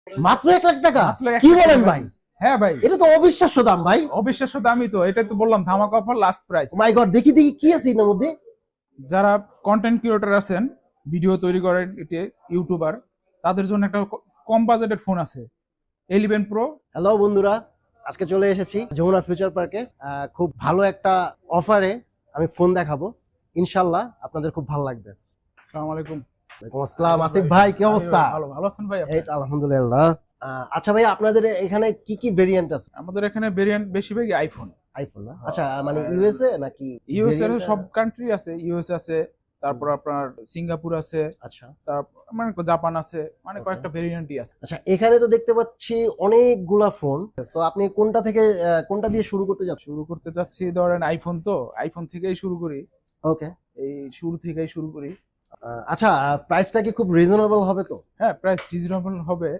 মাত্র 1 লাখ টাকা? মাত্র 1 কি লাখ বলেন টাকা ভাই? হ্যাঁ ভাই, এটা তো অবিশ্বাস্য দাম ভাই। অবিশ্বাস্য দামই তো, এটাই তো বললাম ধামাকা অফার, লাস্ট প্রাইস। মাই গড, দেখি দেখি কি আছে এর মধ্যে। যারা কন্টেন্ট ক্রিয়েটর আছেন, ভিডিও তৈরি করেন, এটি ইউটিউবার, তাদের জন্য একটা কম বাজেটের ফোন আছে, 11 প্রো। হ্যালো বন্ধুরা, আজকে চলে এসেছি যমুনা ফিউচার পার্কে। খুব ভালো একটা অফারে আমি ফোন দেখাবো, ইনশাল্লাহ আপনাদের খুব ভালো লাগবে। আসসালামু আলাইকুম। ওয়ালাইকুম আসসালাম, আসিফ ভাই কি অবস্থা? ভালো ভালো আছেন ভাই আপনি? এই তো আলহামদুলিল্লাহ। আচ্ছা ভাই, আপনাদের এখানে কি কি ভেরিয়েন্ট আছে? আমাদের এখানে ভেরিয়েন্ট বেশিরভাগই আইফোন। আইফোন না? আচ্ছা, মানে ইউএসএ নাকি? ইউএস এর variant-টা? সব কান্ট্রি আছে, ইউএস আছে, তারপর আপনার সিঙ্গাপুর আছে, আচ্ছা তারপর মানে জাপান আছে, মানে Okay. কয়েকটা ভেরিয়েন্টই আছে। আচ্ছা, এখানে তো দেখতে পাচ্ছি অনেকগুলা ফোন। তো আপনি কোনটা থেকে কোনটা দিয়ে শুরু করতে যাচ্ছেন? শুরু করতে যাচ্ছি ধরেন আইফোন, তো আইফোন থেকেই শুরু করি, ওকে। এই শুরু থেকেই শুরু করি। আচ্ছা, প্রাইসটা কি খুব রিজনেবল হবে তো? হ্যাঁ, প্রাইস রিজনেবল হবে।